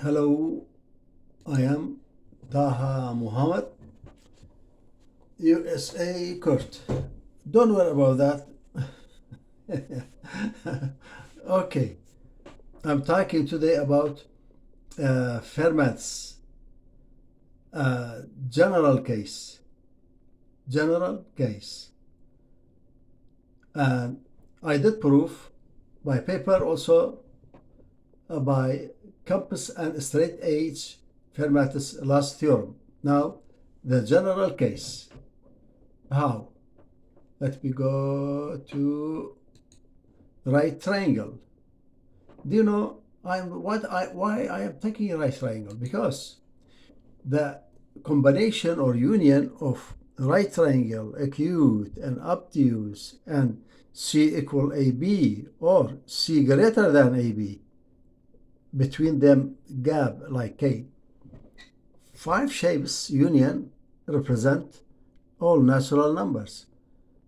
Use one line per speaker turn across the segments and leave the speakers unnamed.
Hello, I am Taha Muhammad, USA Kurd. Don't worry about that. Okay, I'm talking today about Fermat's uh, general case. General case. And I did proof by paper also by Copass and Straightedge Fermat's last theorem. Now, the general case. How? Let me go to right triangle. Do you know why I am taking right triangle? Because the combination or union of right triangle, acute and obtuse, and C equal AB or C greater than AB, between them gap like K. 5 shapes union represent all natural numbers.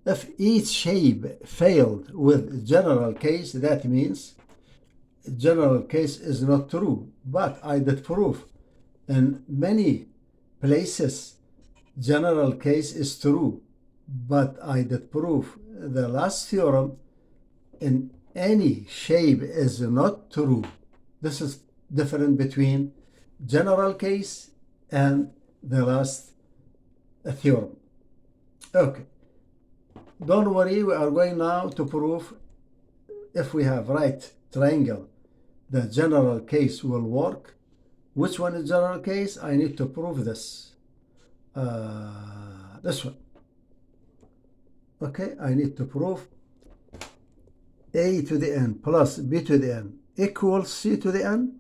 If each shape failed with general case, that means general case is not true. But I did prove in many places general case is true. But I did prove the last theorem in any shape is not true. This is different between general case and the last theorem. Okay. Don't worry, we are going now to prove if we have right triangle, the general case will work. Which one is general case? I need to prove this. This one. Okay, I need to prove a to the n plus b to the n equals c to the n.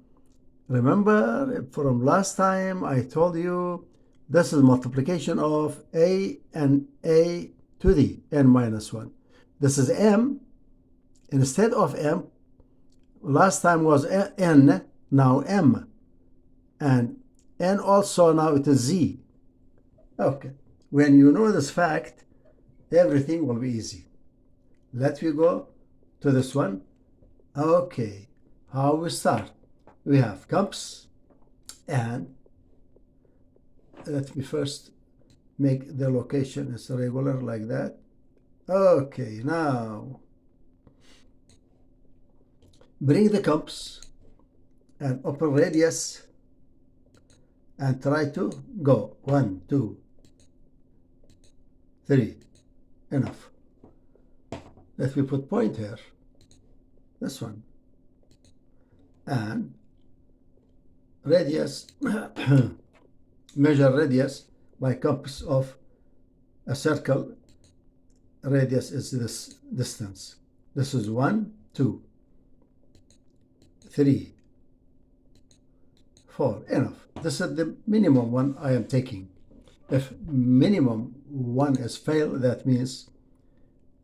Remember from last time I told you this is multiplication of a and a to the n minus 1. This is m. Instead of m, last time was n, now m. And n also now it is z. Okay. When you know this fact, everything will be easy. Let me go to this one. Okay. How we start? We have Copass, and let me first make the location as regular like that. Okay, now bring the Copass and open radius and try to go 1, 2, 3. Enough. Let me put point here. This one. And radius, measure radius by compass of a circle. Radius is this distance. This is 1, 2, 3, 4. Enough. This is the minimum one I am taking. If minimum one is fail, that means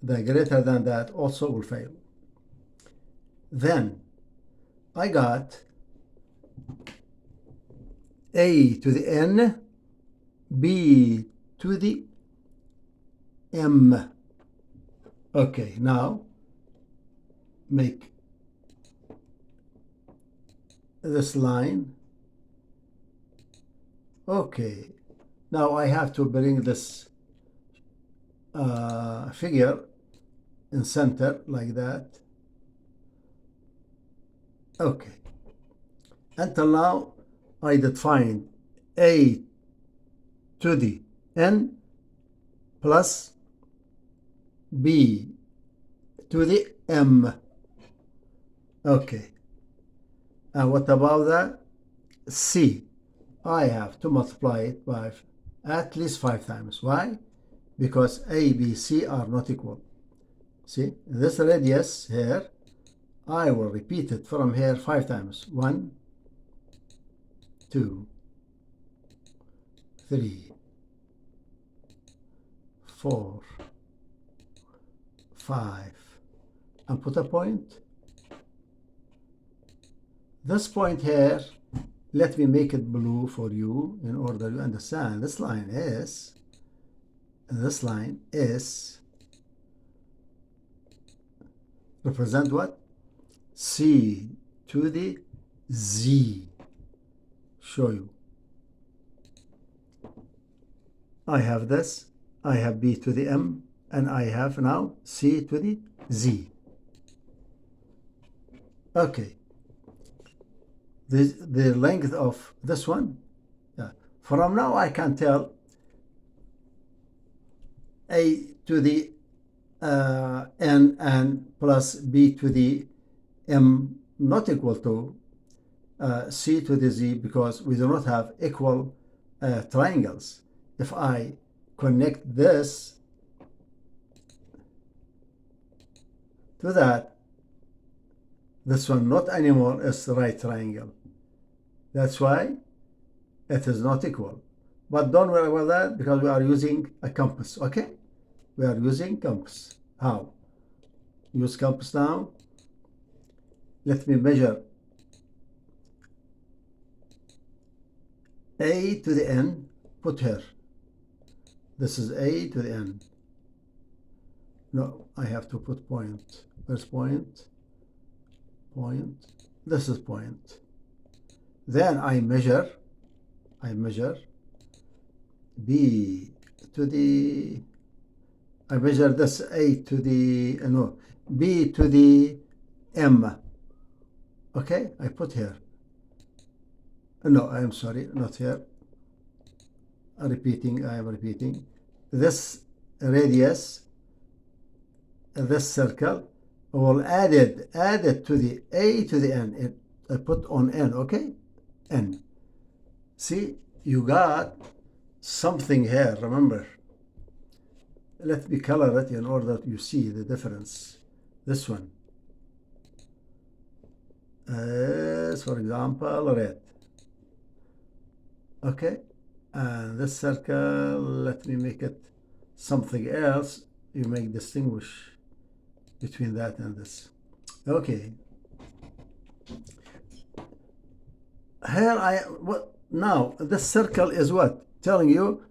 the greater than that also will fail. Then I got a to the n, b to the m. Okay, now make this line. Okay, now I have to bring this figure in center like that. Okay, until now I did find a to the n plus b to the m. Okay, and what about that? C. I have to multiply it by at least 5 times. Why? Because A, B, C are not equal. See, this radius here, I will repeat it from here 5 times. 1, 2, 3, 4, 5, and put a point. This point here, let me make it blue for you in order to understand. This line is represent what? C to the z. show you. I have this, I have b to the m, and I have now c to the z. Okay, the length of this one, from now I can tell a to the n and plus b to the m not equal to c to the z, because we do not have equal triangles. If I connect this to that, this one not anymore is the right triangle. That's why it is not equal. But don't worry about that, because we are using a compass, okay? We are using compass. How? Use compass now. Let me measure a to the n, put here. This is a to the n. No, I have to put point. Where's point? Point. This is point. Then I measure b to the, I measure this a to the, no, b to the m. Okay, I put here. No, I am sorry, not here. I am repeating. This radius, this circle, will add it to the a to the n. I put on n, okay? N. See, you got something here, remember. Let me color it in order you see the difference. This one is, for example, red. Okay, and this circle, let me make it something else. You make distinguish between that and this. Okay. Here now this circle is what? Telling you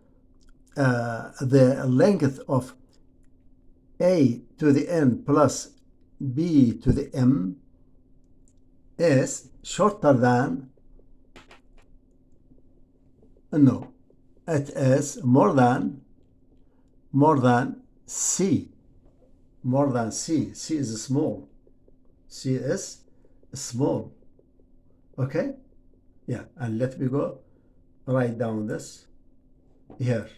the length of a to the n plus b to the m is shorter than, no, it is more than c. More than c. C is small. C is small. Okay? Yeah, and let me go write down this here.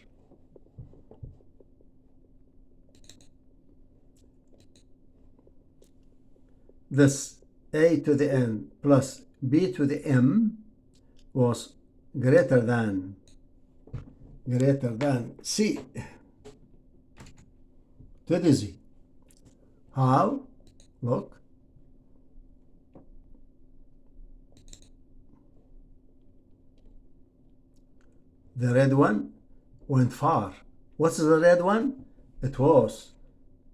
This a to the n plus b to the m was greater than c to the z. How? Look. The red one went far. What's the red one? It was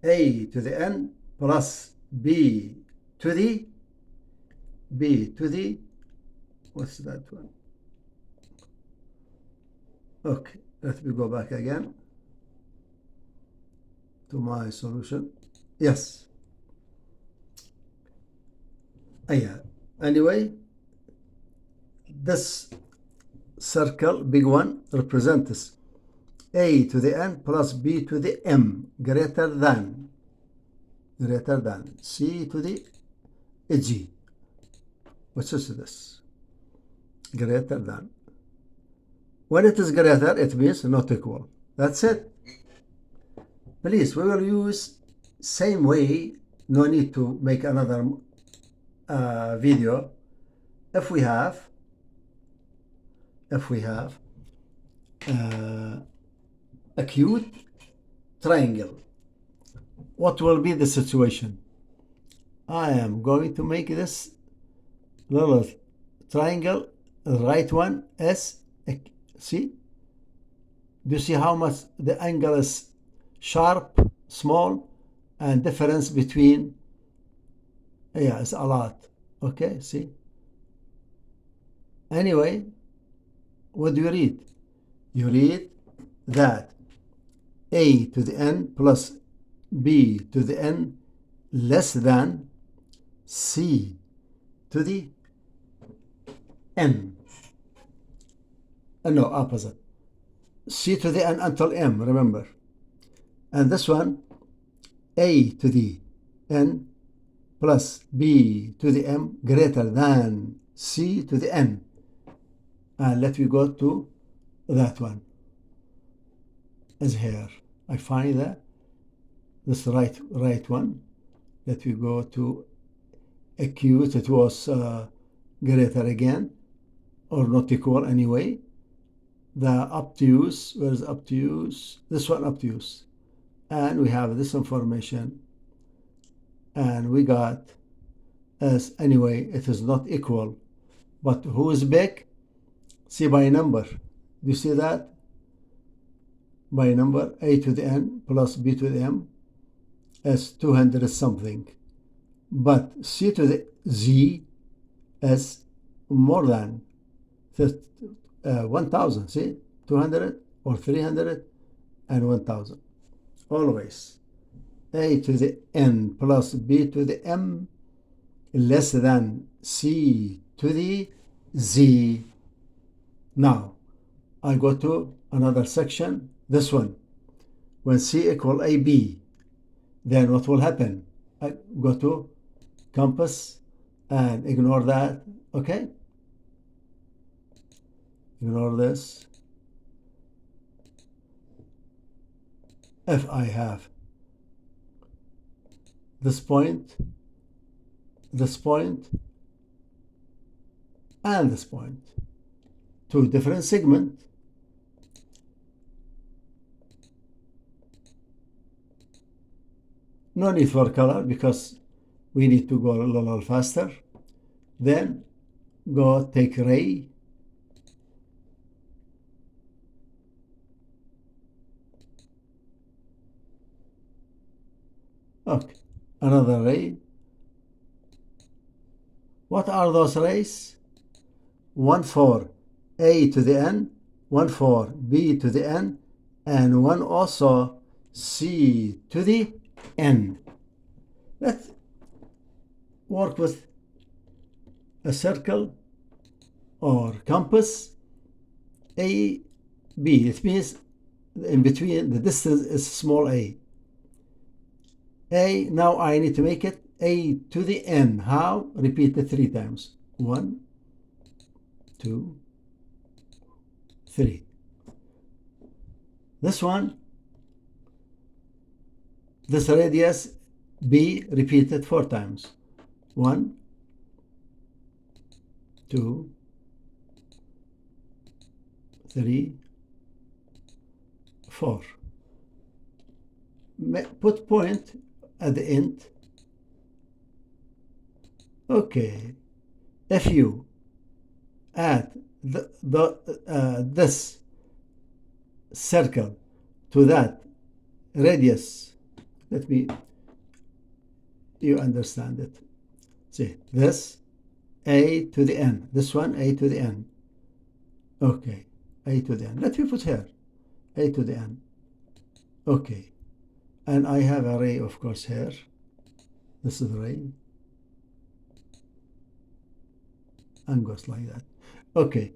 a to the n plus b to the, what's that one? Okay, let me go back again to my solution. Yes. Yeah. Anyway, this circle, big one, represents a to the n plus b to the m greater than c to the g. What is this? Greater than. When it is greater, it means not equal. That's it. Please, we will use same way. No need to make another video. If we have acute triangle, what will be the situation? I am going to make this little triangle, the right one is, see? Do you see how much the angle is sharp, small, and difference between, yeah, it's a lot. Okay, see? Anyway, what do you read? You read that a to the n plus b to the n less than c to the n. no, opposite. C to the N until M, remember. And this one, A to the N plus B to the M greater than C to the N. And let me go to that one. Is here. I find that this right one. Let me go to acute. It was greater again, or not equal anyway. The obtuse, where's obtuse? This one obtuse. And we have this information. And we got as anyway, it is not equal. But who is big? See by number. Do you see that? By number, A to the N plus B to the M is 200 something. But C to the Z is more than 1,000. See? 200 or 300 and 1,000. Always. A to the N plus B to the M less than C to the Z. Now, I go to another section. This one, when C equal AB, then what will happen? I go to compass and ignore that, okay? Ignore this. If I have this point, and this point, two different segments, no need for color because we need to go a little faster. Then go take ray. Okay, another ray. What are those rays? One for A to the N, one for B to the N, and one also C to the N. Let's work with a circle or compass A, B. It means in between the distance is small a. A, now I need to make it A to the N. How? Repeat it 3 times. 1, 2, 3. This one, this radius B, repeated 4 times. 1, 2, 3, 4. Put point at the end. Okay. If you add this circle to that radius, let me, you understand it. See, this A to the N, this one A to the N. Okay, A to the N. Let me put here A to the N. Okay, and I have a ray, of course, here. This is the ray, and goes like that. Okay,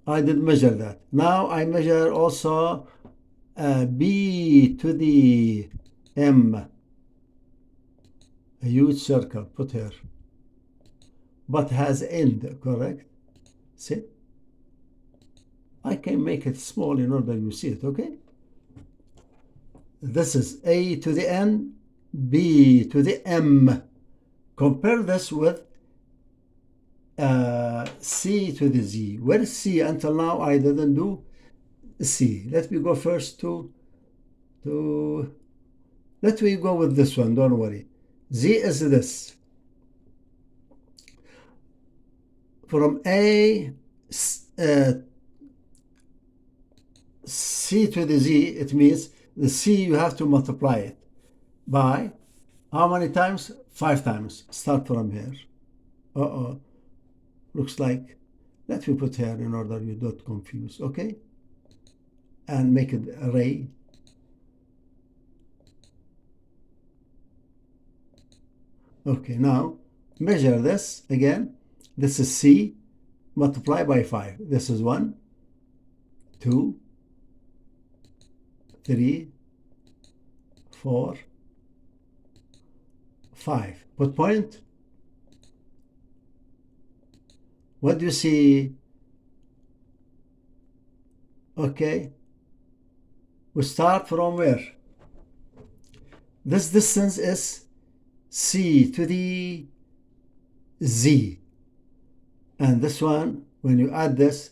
I did measure that. Now I measure also B to the M, a huge circle, put here, but has end, correct? See? I can make it small in order you see it, okay? This is A to the N, B to the M. Compare this with C to the Z. Where is C? Until now I didn't do C. Let me go first to let me go with this one, don't worry. Z is this. From A, C to the Z, it means the C you have to multiply it by how many times? 5 times. Start from here. Looks like, let me put here in order you don't confuse, okay? And make it array. Okay, now measure this again. This is C, multiply by 5. This is 1, 2, 3, 4, 5. Put point. What do you see? Okay. We start from where? This distance is C to the Z. And this one, when you add this,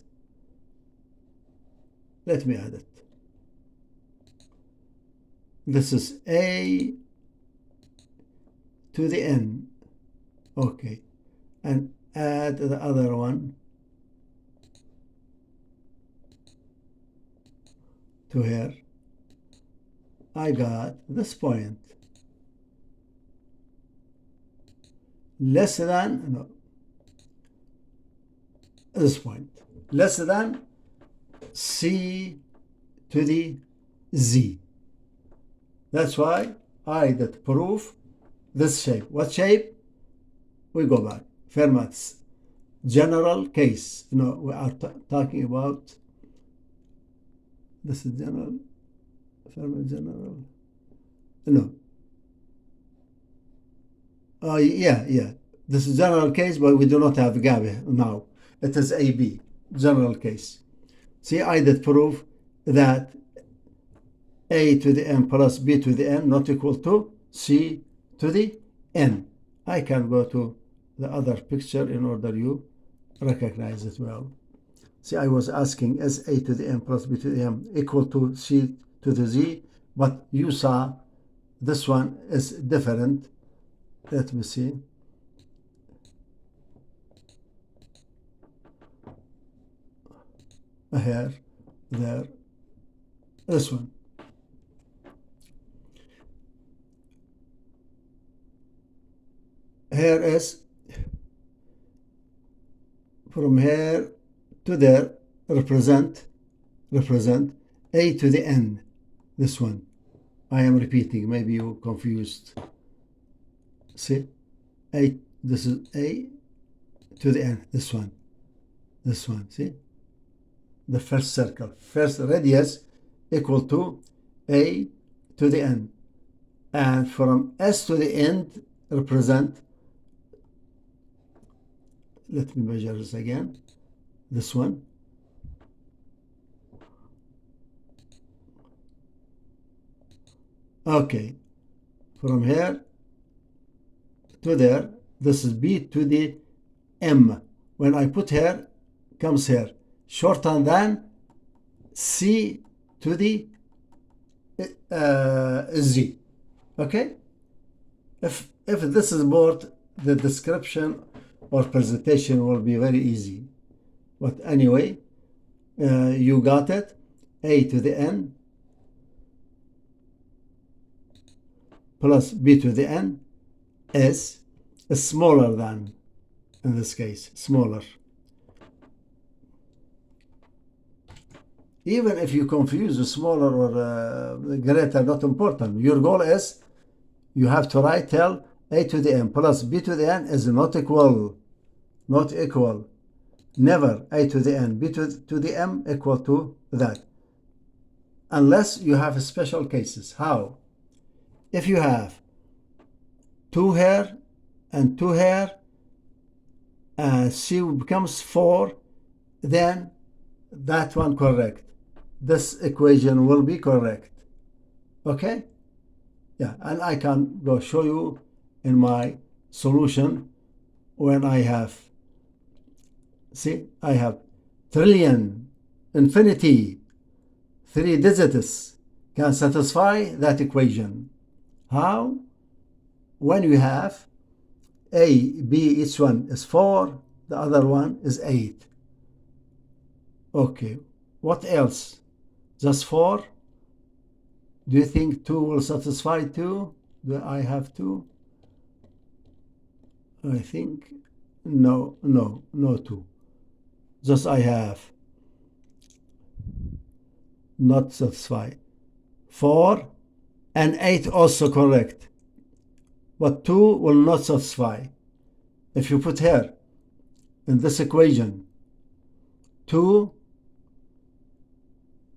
let me add it. This is A to the N. Okay. And add the other one to here. I got this point. Less than, no, this point. Less than C to the Z. That's why I did proof this shape. What shape? We go back. Fermat's general case. No, we are talking about, this is general, Fermat general. No. Yeah. This is general case, but we do not have gap now. It is AB, general case. See, I did prove that A to the N plus B to the N not equal to C to the N. I can go to the other picture in order you recognize it well. See, I was asking, is A to the N plus B to the M equal to C to the Z? But you saw this one is different. Let me see. Here, there, this one. Here is from here to there, represent A to the N. This one. I am repeating, maybe you confused. See, A, this is A to the N, this one, see? The first circle, first radius equal to A to the N. And from S to the end represent, let me measure this again, this one. Okay, from here to there, this is B to the M. When I put here, comes here, shorter than C to the Z. Okay? If this is board, the description or presentation will be very easy. But anyway, you got it. A to the N plus B to the N is smaller than, in this case, smaller. Even if you confuse the smaller or greater, not important. Your goal is you have to write tell A to the N plus B to the N is not equal. Not equal. Never A to the N, B to the M equal to that. Unless you have special cases. How? If you have 2 here and 2 here, C becomes 4, then that one correct. This equation will be correct. Okay? Yeah, and I can go show you in my solution when I have, see, I have trillion, infinity, 3 digits can satisfy that equation. How? When you have A, B, each one is 4, the other one is 8. Okay, what else? Just 4? Do you think 2 will satisfy 2? Do I have 2? I think no 2. Just I have not satisfy. 4 and 8 also correct. But 2 will not satisfy. If you put here in this equation 2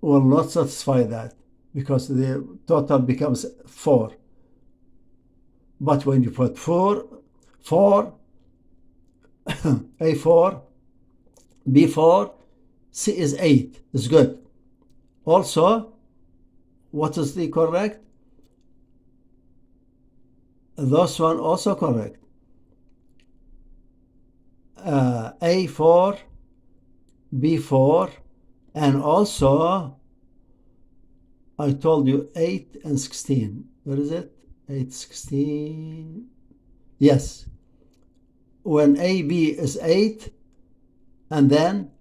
will not satisfy that because the total becomes 4. But when you put 4, A4, B4, C is 8. It's good. Also, what is the correct? This one also correct. A4, B4, and also I told you 8 and 16. Where is it? 8, 16. Yes. When AB is 8, and then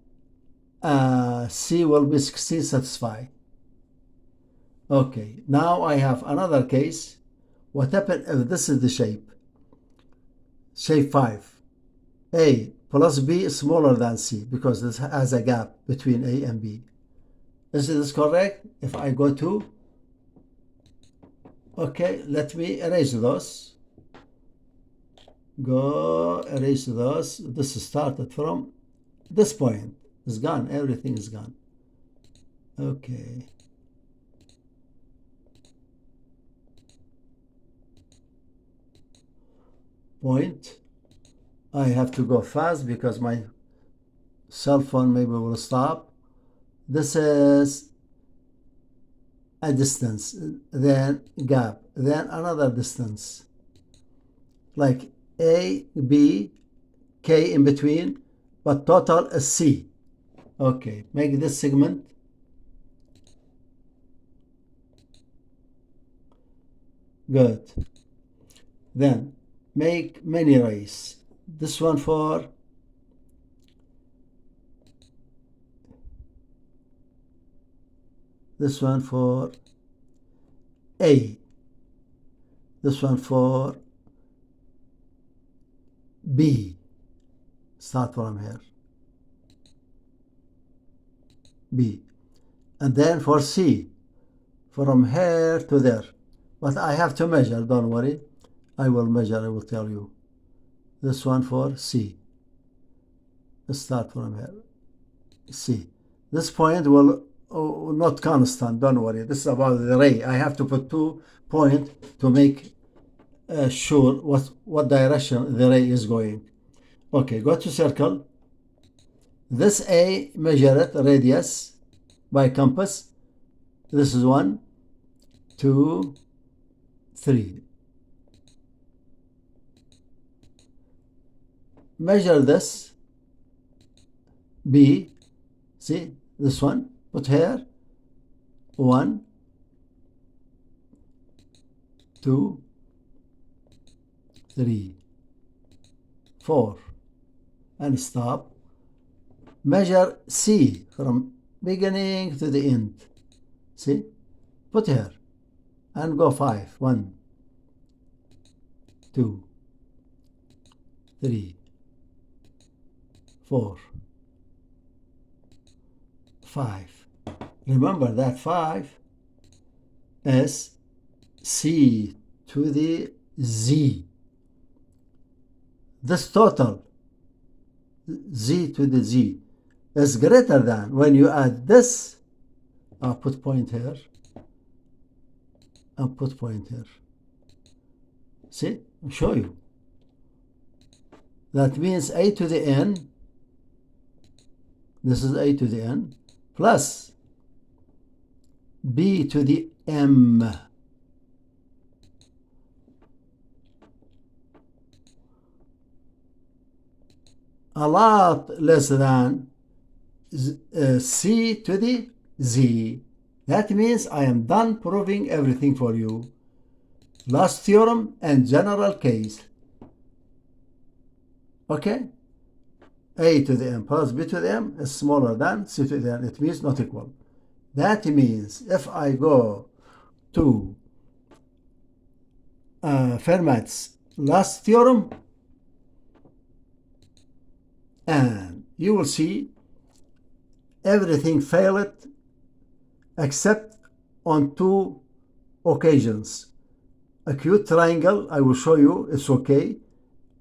C will be 16, satisfy. Okay, now I have another case. What happens if this is the shape? Shape 5. A plus B is smaller than C because this has a gap between A and B. Is this correct? If I go to, okay, let me erase those. Go erase those. This started from this point. It's gone. Everything is gone. Okay. Point. I have to go fast because my cell phone maybe will stop. This is a distance, then gap, then another distance, like A, B, K in between, but total is C. Okay, make this segment good. Then make many rays. This one for this one for A, this one for B. Start from here, B, and then for C, from here to there. But I have to measure, don't worry. I will measure, I will tell you. This one for C. Let's start from here, C. This point will not constant, don't worry. This is about the ray. I have to put 2 points to make sure what direction the ray is going. Okay, go to circle. This A, measure it, radius by compass. This is 1, 2, 3. Measure this B, see this one, put here 1, 2, 3, 4, and stop. Measure C from beginning to the end. See, put here and go 5. 1, 2, 3, 4, 5. Remember that 5 is C to the Z. This total Z to the Z is greater than when you add this. I'll put point here and put point here. See, I'll show you. That means A to the N, this is A to the N, plus B to the M. A lot less than C to the Z. That means I am done proving everything for you. Last theorem and general case. Okay? A to the M plus B to the M is smaller than C to the N. It means not equal. That means if I go to Fermat's last theorem, and you will see everything failed except on 2 occasions. Acute triangle, I will show you, it's okay.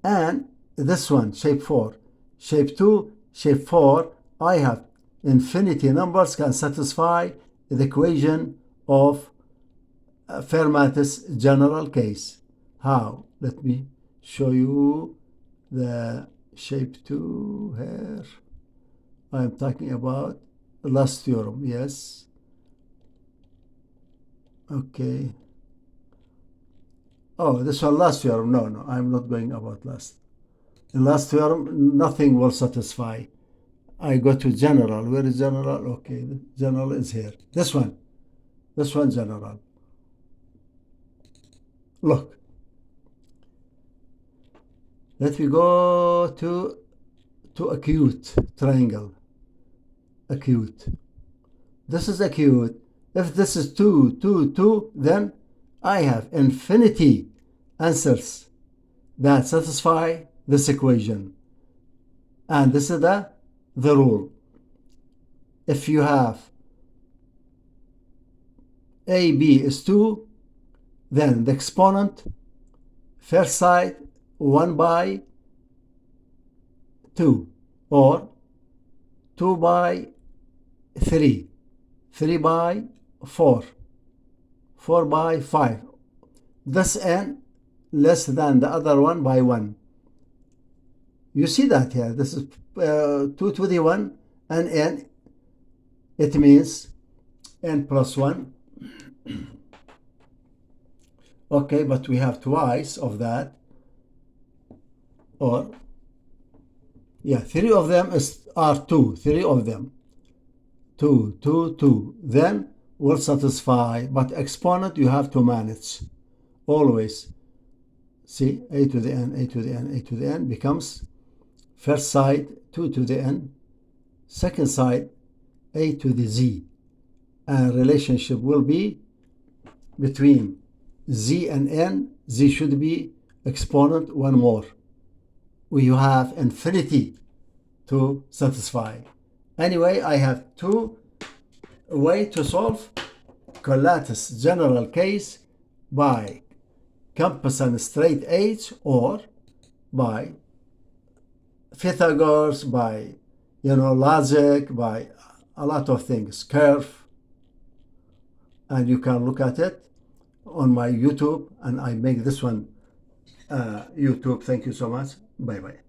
And this one, shape 4. Shape 2, shape 4, I have infinity numbers can satisfy the equation of Fermat's general case. How? Let me show you the shape 2 here. I'm talking about the last theorem. Yes. Okay. Oh, this one last theorem. No, I'm not going about last. In last theorem, nothing will satisfy. I go to general. Where is general? Okay, the general is here. This one general. Look, let me go to acute triangle. Acute. This is acute. If this is 2, 2, 2, then I have infinity answers that satisfy this equation. And this is the rule. If you have AB is 2, then the exponent first side 1 by 2, or 2 by 3, 3 by 4, 4 by 5. This n less than the other one by 1. You see that here. This is 2 to the 1 and n. It means n plus 1. Okay, but we have twice of that. Or, yeah, 3 of them are 2. 3 of them. 2, 2, 2. Then will satisfy, but exponent you have to manage. Always. See, a to the n, a to the n, a to the n becomes first side 2 to the n, second side a to the z. And relationship will be between z and n. Z should be exponent 1 more. We have infinity to satisfy. Anyway, I have 2 ways to solve Collat's general case: by compass and straight edge, or by Pythagoras, by logic, by a lot of things, curve. And you can look at it on my YouTube, and I make this one YouTube. Thank you so much. Bye bye.